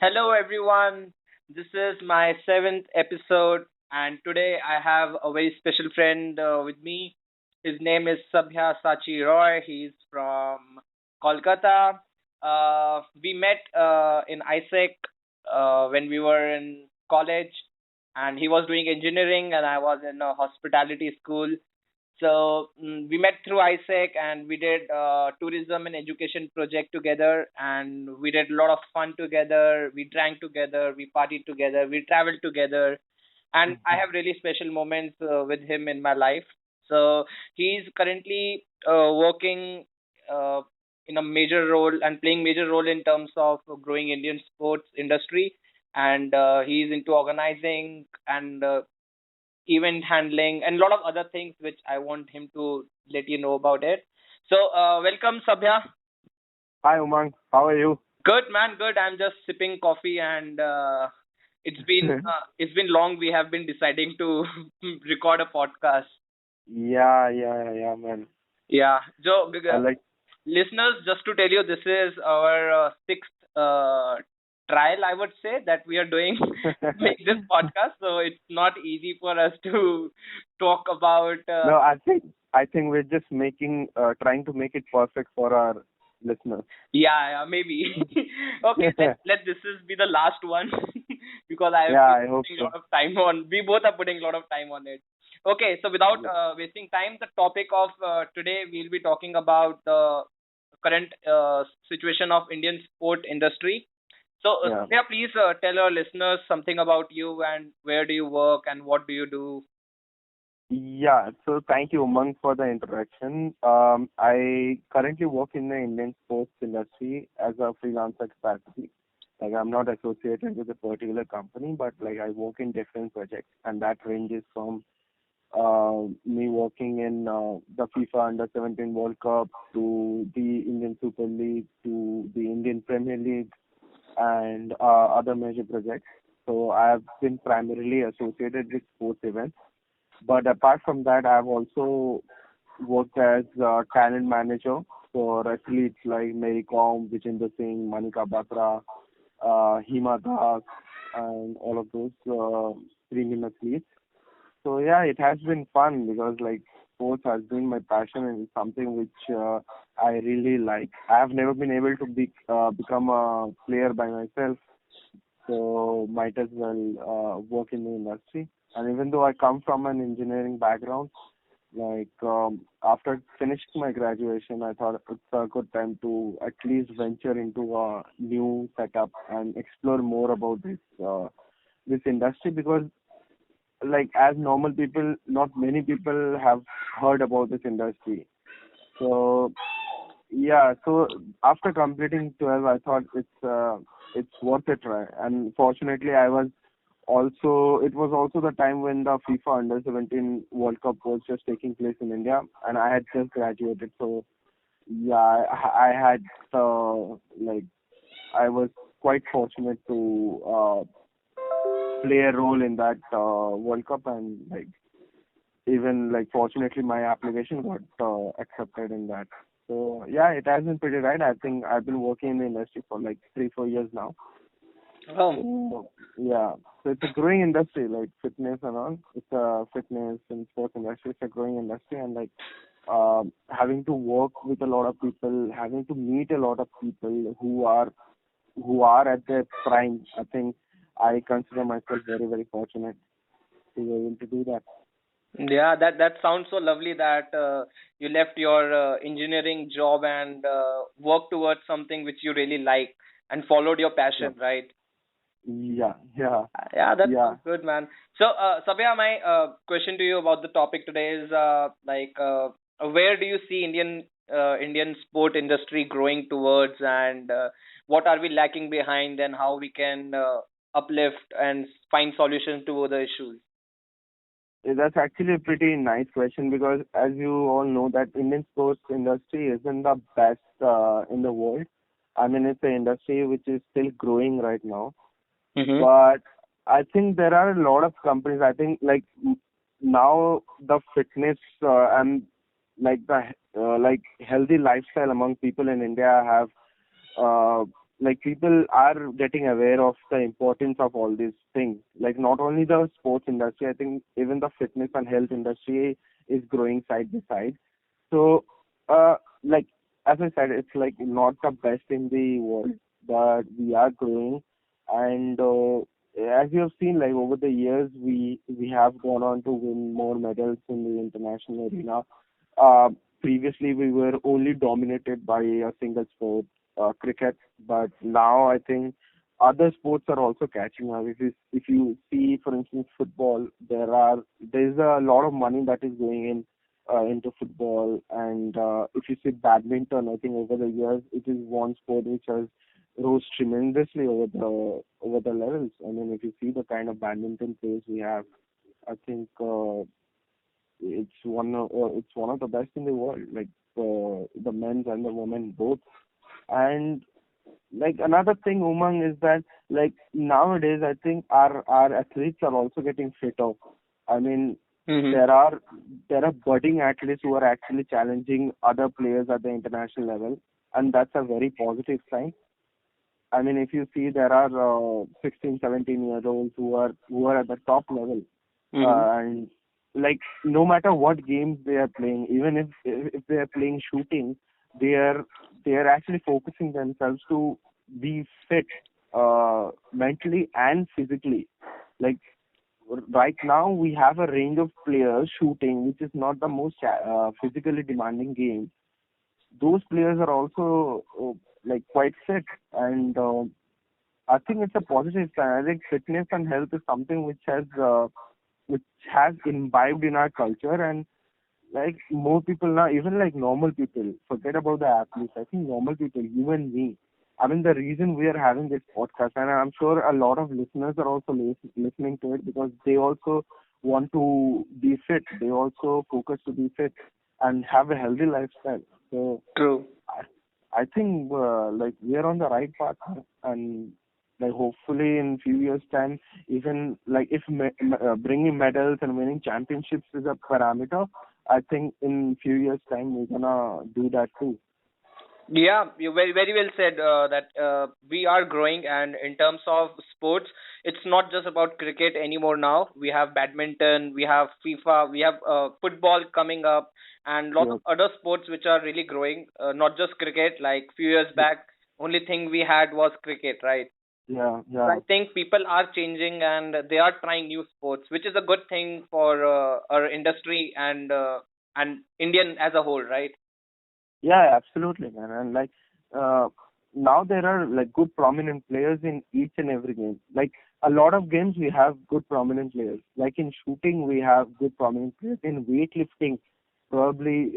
Hello, everyone. This is my seventh episode, and today I have a very special friend with me. His name is Sabyasachi Roy. He's from Kolkata. We met in ISEC when we were in college, and he was doing engineering, and I was in a hospitality school. So we met through ISEC and we did tourism and education project together, and we did a lot of fun together. We drank together, we partied together, we traveled together, and I have really special moments with him in my life. So he's currently working uh, in a major role and playing major role in terms of growing Indian sports industry, and he's into organizing and event handling, and a lot of other things which I want him to let you know about it. So, welcome, Sabya. Hi Umang, how are you? Good man, good. I'm just sipping coffee, and it's been long. We have been deciding to record a podcast. Yeah, man. Yeah. So, I like. listeners, just to tell you, this is our sixth trial, I would say, that we are doing make this podcast. So it's not easy for us to talk about. No, I think we're just trying to make it perfect for our listeners. Yeah, maybe. Okay, let this is be the last one because I have Yeah, been I hope putting a so. lot of time on. We both are putting a lot of time on it. Okay, so without Yeah, wasting time, the topic of today we'll be talking about the current situation of Indian sport industry. So, yeah, Sonia, please tell our listeners something about you and where do you work and what do you do. yeah. So thank you Umang for the introduction. I currently work in the Indian sports industry as a freelancer capacity. Like I'm not associated with a particular company, but like I work in different projects, and that ranges from me working in the FIFA Under-17 World Cup to the Indian Super League to the Indian Premier League and other major projects. So I have been primarily associated with sports events. But apart from that, I have also worked as a talent manager for athletes like Mary Kom, Vijender Singh, Manika Batra, Hima, and all of those premium athletes. So yeah, it has been fun because like sports has been my passion and it's something which I really like. I have never been able to become a player by myself, so might as well work in the industry. And even though I come from an engineering background, like after finishing my graduation, I thought it's a good time to at least venture into a new setup and explore more about this industry because like as normal people, not many people have heard about this industry. So yeah, so after completing 12, I thought it's worth a try. And fortunately, it was also the time when the FIFA Under-17 World Cup was just taking place in India, and I had just graduated. So yeah, I had like I was quite fortunate to play a role in that World Cup, and like even like fortunately my application got accepted in that. So yeah, it has been pretty right. I think I've been working in the industry for like 3 4 years now. Oh, So yeah, so it's a growing industry like fitness and all. It's a fitness and sports industry. It's a growing industry, and like having to work with a lot of people, having to meet a lot of people who are at their prime. I think I consider myself very fortunate to be able to do that. yeah, that sounds so lovely that you left your engineering job and worked towards something which you really like and followed your Yeah. passion, right? Yeah. Yeah, that Yeah. sounds good, man. So, Sabya, my question to you about the topic today is where do you see Indian sport industry growing towards, and what are we lacking behind, and how we can uplift and find solutions to the issues? That's actually a pretty nice question because as you all know that Indian sports industry isn't the best in the world. I mean, it's an industry which is still growing right now. Mm-hmm. But I think there are a lot of companies. I think like now the fitness and like the like healthy lifestyle among people in India have like people are getting aware of the importance of all these things. Like not only the sports industry, I think even the fitness and health industry is growing side by side. So, like as I said, it's like not the best in the world, but we are growing. And as you have seen, like over the years, we have gone on to win more medals in the international arena. Uh, Previously, we were only dominated by a single sport, cricket, but now I think other sports are also catching up. If you see, for instance, football, there's a lot of money that is going in into football. And if you see badminton, I think over the years it is one sport which has rose tremendously over the levels. I mean, if you see the kind of badminton players we have, I think it's one of the best in the world. Like the men's and the women both. And like another thing, Umang, is that like nowadays I think our athletes are also getting fitter. I mean, Mm-hmm. there are there are budding athletes who are actually challenging other players at the international level, and that's a very positive sign. I mean, if you see, there are 16, 17-year-olds who are at the top level, Mm-hmm. and like no matter what games they are playing, even if they are playing shooting, they are they are actually focusing themselves to be fit, mentally and physically. Like right now, we have a range of players shooting, which is not the most physically demanding game. Those players are also like quite fit, and I think it's a positive sign. I think fitness and health is something which has imbibed in our culture. And like more people now, even like normal people, forget about the athletes. I think normal people, you and me. I mean, the reason we are having this podcast, and I'm sure a lot of listeners are also listening to it because they also want to be fit. They also focus to be fit and have a healthy lifestyle. So True. I think like we are on the right path, and like hopefully in few years time, even like if bringing medals and winning championships is a parameter, I think in few years time we're gonna do that too. Yeah, you very well said that we are growing, and in terms of sports, it's not just about cricket anymore. Now we have badminton, we have FIFA, we have football coming up, and lots Yeah, of other sports which are really growing. Not just cricket. Like few years back, only thing we had was cricket, right? yeah, So yeah. I think people are changing and they are trying new sports, which is a good thing for our industry and Indian as a whole, right? Yeah, absolutely, man. And like uh, now there are like good prominent players in each and every game. Like a lot of games we have good prominent players. Like in shooting we have good prominent players. In weightlifting, probably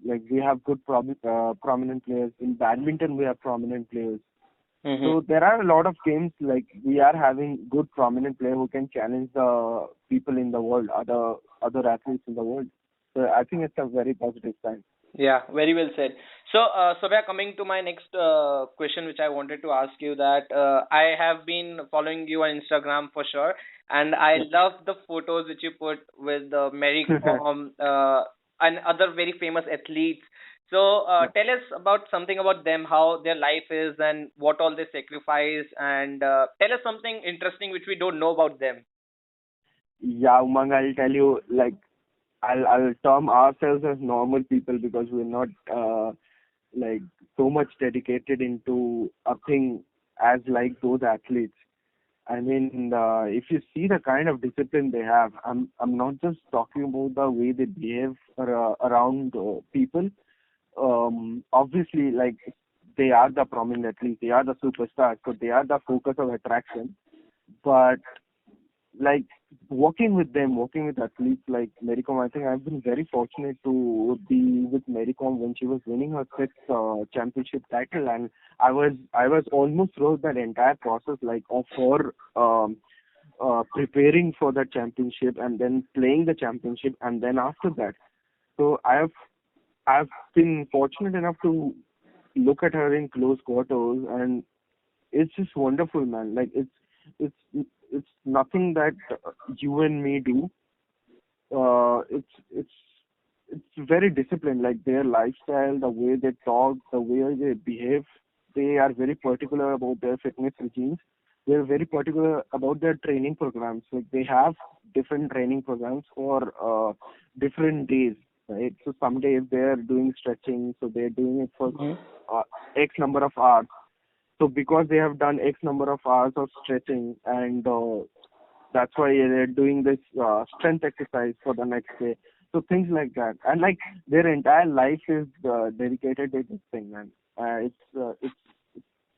like we have good prominent players. In badminton we have prominent players. Mm-hmm. So there are a lot of games like we are having good prominent player who can challenge the people in the world, other athletes in the world. So I think it's a very positive sign. Yeah, very well said. So, Sabya, coming to my next question, which I wanted to ask you, that I have been following you on Instagram for sure, and I love the photos which you put with Mary Kom and other very famous athletes. So, tell us about something about them, how their life is, and what all they sacrifice, and tell us something interesting which we don't know about them. Yeah, Umang, I'll tell you, like, I'll term ourselves as normal people because we're not like so much dedicated into a thing as like those athletes. I mean, if you see the kind of discipline they have, I'm not just talking about the way they behave around people. Obviously, like they are the prominent athletes, they are the superstars, so they are the focus of attraction. But like working with athletes like Mary Kom, I think I've been very fortunate to be with Mary Kom when she was winning her fifth championship title, and I was almost throughout that entire process like of her preparing for that championship and then playing the championship and then after that. So I've been fortunate enough to look at her in close quarters, and it's just wonderful, man. Like it's nothing that you and me do. It's very disciplined. Like their lifestyle, the way they talk, the way they behave. they are very particular about their fitness routines. They're very particular about their training programs. Like they have different training programs for different days, right? So some days they're doing stretching, so they're doing it for Mhm. X number of hours. So because they have done X number of hours of stretching, and that's why they're doing this strength exercise for the next day. So things like that, and like their entire life is dedicated to this thing, man. It's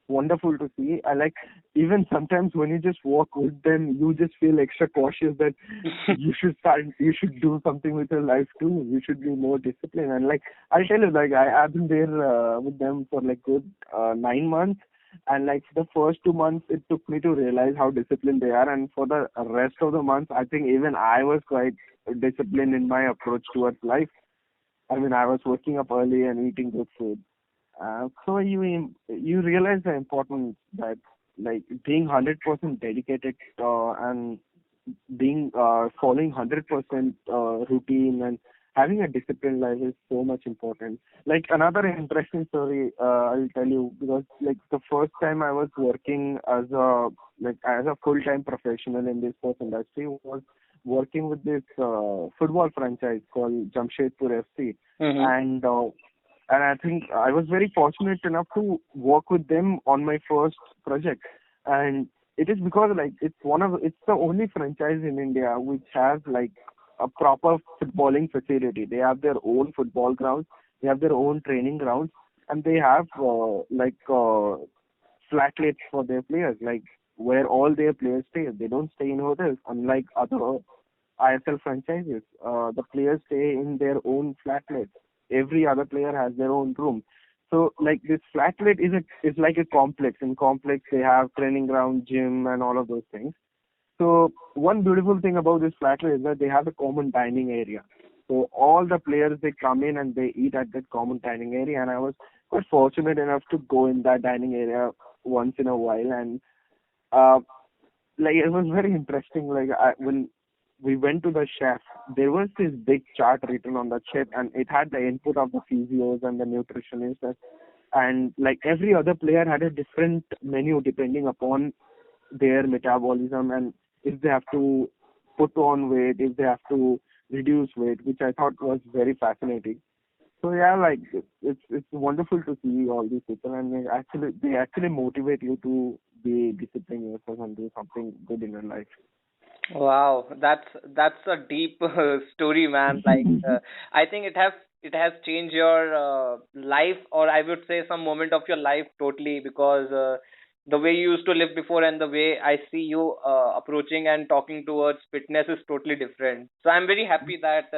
wonderful to see. I like even sometimes when you just walk with them, you just feel extra cautious that you should do something with your life too. You should be more disciplined. And like I'll tell you, like I've been there with them for like good 9 months, and like the first 2 months it took me to realize how disciplined they are, and for the rest of the months, I think even I was quite disciplined in my approach towards life. I mean, I was waking up early and eating good food. So you realize the importance that like being 100% dedicated and being following 100% routine and having a disciplined life is so much important. Like another interesting story, I'll tell you, because like the first time I was working as a full time professional in this sports industry was working with this football franchise called Jamshedpur FC, Mhm. and I think I was very fortunate enough to work with them on my first project. And it is because like it's the only franchise in India which has like a proper footballing facility. They have their own football grounds, they have their own training grounds, and they have flatlets for their players, like where all their players stay. They don't stay in hotels, unlike other ISL franchises. The players stay in their own flatlets. Every other player has their own room. So like this flatlet is like a complex. In complex they have training ground, gym, and all of those things. So one beautiful thing about this flatlet is that they have a common dining area. So all the players they come in and they eat at that common dining area. And I was quite fortunate enough to go in that dining area once in a while, and uh, like it was very interesting. When we went to the chef, there was this big chart written on the chip, and it had the input of the physios and the nutritionists, and like every other player had a different menu depending upon their metabolism and if they have to put on weight, if they have to reduce weight, which I thought was very fascinating. So yeah, like it's wonderful to see all these people, and they actually motivate you to be disciplined yourself and do something good in your life. Wow, that's a deep story, man. I think it has changed your life, or I would say some moment of your life totally, because the way you used to live before and the way I see you approaching and talking towards fitness is totally different. So I'm very happy that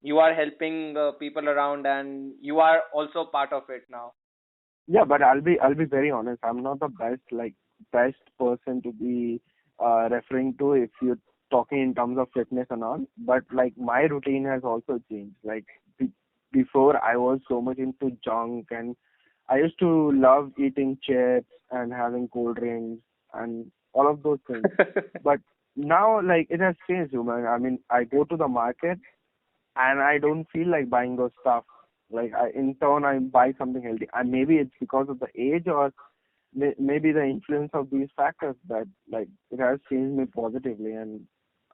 you are helping people around and you are also part of it now. Yeah, but I'll be very honest. I'm not the best person to be referring to if you're talking in terms of fitness and all. But like my routine has also changed. Like before, I was so much into junk, and I used to love eating chips and having cold drinks and all of those things. But now, like it has changed, man. I mean, I go to the market and I don't feel like buying those stuff. Like in turn, I buy something healthy, and maybe it's because of the age or maybe the influence of these factors that like it has changed me positively, and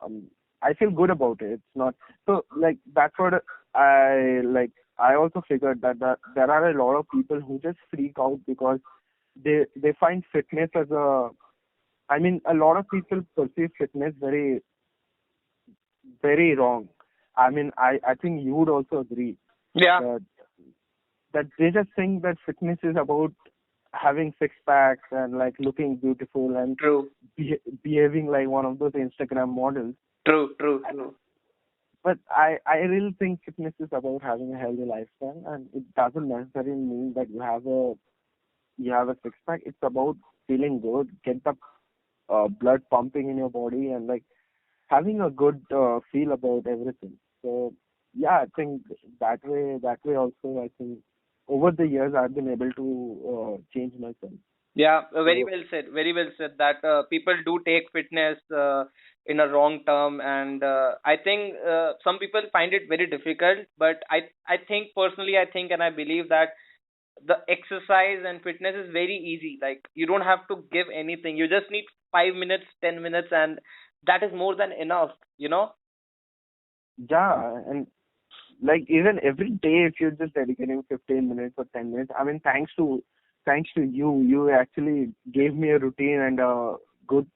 um, I feel good about it. It's not so like that's what I like. I also figured that there are a lot of people who just freak out because they find fitness as a. I mean, a lot of people perceive fitness very wrong. I mean, I think you would also agree Yeah, that they just think that fitness is about having six packs and like looking beautiful and true, behaving like one of those Instagram models. true, true, true. But I really think fitness is about having a healthy lifestyle, and it doesn't necessarily mean that you have a six pack. It's about feeling good, get the blood pumping in your body, and like having a good feel about everything. So yeah, I think that way also I think over the years I've been able to change myself. Yeah, very So well said. Very well said that people do take fitness in a wrong term, and I think some people find it very difficult. But I think personally, I think and I believe that the exercise and fitness is very easy. Like you don't have to give anything. You just need 5 minutes, 10 minutes, and that is more than enough. You know? Yeah, and like even every day, if you're just dedicating 15 minutes or 10 minutes, I mean, thanks to you, you actually gave me a routine and a good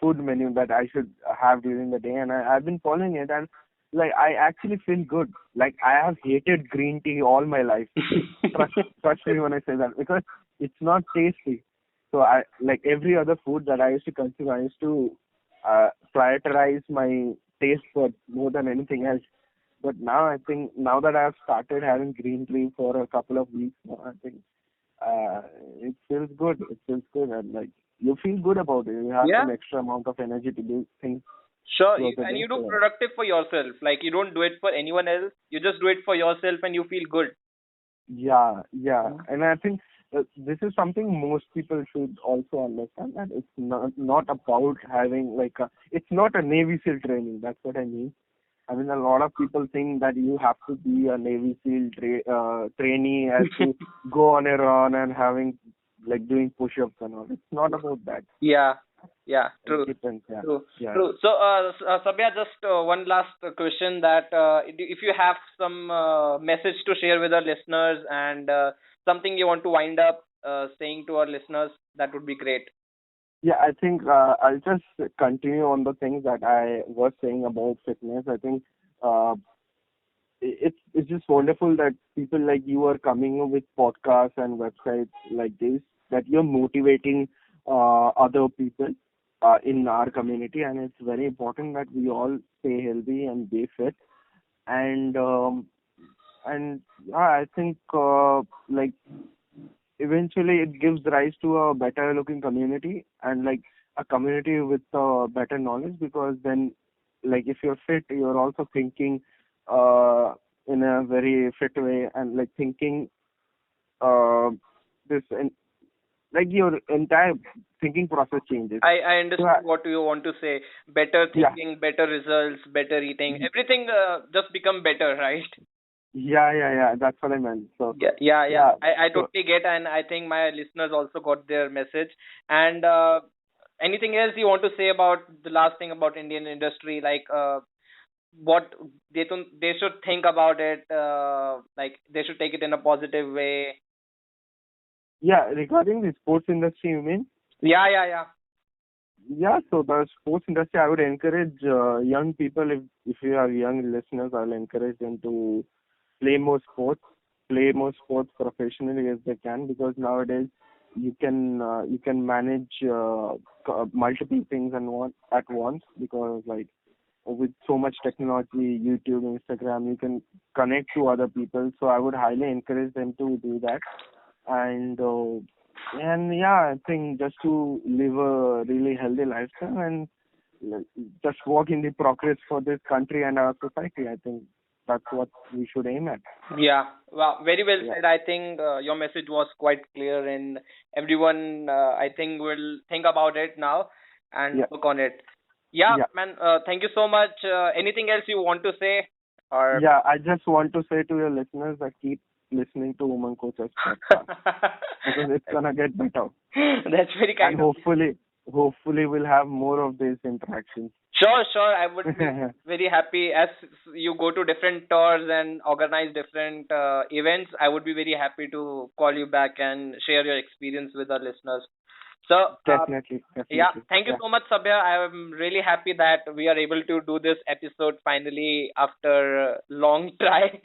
food menu that I should have during the day, and I've been following it, and like I actually feel good. Like I have hated green tea all my life. Trust, trust me when I say that, because it's not tasty. So I like every other food that I used to consume. I used to prioritize my taste buds more than anything else. But now I think, now that I've started having green tea for a couple of weeks now, I think uh, it feels good. It feels good, and like you feel good about it. You have Yeah. some extra amount of energy to do things Sure. throughout the And day. you do So productive for yourself. Like you don't do it for anyone else. You just do it for yourself, and you feel good. yeah, yeah, and I think this is something most people should also understand, that it's not about having like it's not a Navy SEAL training. That's what I mean. I mean, a lot of people think that you have to be a Navy SEAL trainee as to go on a run and having like doing push-ups and all. It's not about that. Yeah. Yeah. It True. depends. Yeah, True. yeah, True. So, Sabya, just one last question that if you have some message to share with our listeners and something you want to wind up saying to our listeners, that would be great. yeah. I think I'll just continue on the things that I was saying about fitness. I think uh, it's just wonderful that people like you are coming up with podcasts and websites like this, that you're motivating other people in our community, and it's very important that we all stay healthy and be fit. And um, and yeah, I think like eventually it gives rise to a better looking community, and like a community with better knowledge, because then like if you're fit, you're also thinking uh in a very fit way, and like thinking uh this and like your entire thinking process changes. I So understood what you want to say. Better yeah, thinking, better results, better eating. Everything just become better, right? yeah, that's what I meant. So Yeah, yeah, yeah. yeah, I so totally get, and I think my listeners also got their message. And anything else you want to say about the last thing about Indian industry, like what they should think about it, like they should take it in a positive way. yeah, regarding the sports industry, you mean? Yeah, yeah, yeah. Yeah, so the sports industry, I would encourage young people, if you have young listeners, I'll encourage them to play more sports, play more sports professionally as they can, because nowadays you can manage multiple things and one at once, because like with so much technology, YouTube, Instagram, you can connect to other people. So I would highly encourage them to do that. and uh, and yeah, I think just to live a really healthy lifestyle, and like, just work in the progress for this country and our society. I think that's what we should aim at. Yeah, well, very well Yeah, said. I think your message was quite clear, and everyone, I think, will think about it now and yeah, work on it. Yeah, yeah, man. Thank you so much. Anything else you want to say? Or yeah. I just want to say to your listeners that keep listening to Woman Coaches podcast, because it's gonna get better, that's very and kind of you. hopefully we'll have more of these interactions. Sure, sure. I would be very happy as you go to different tours and organize different events. I would be very happy to call you back and share your experience with our listeners. So, Definitely, yeah, definitely. thank you Yeah. so much, Sabya. I am really happy that we are able to do this episode finally after long try.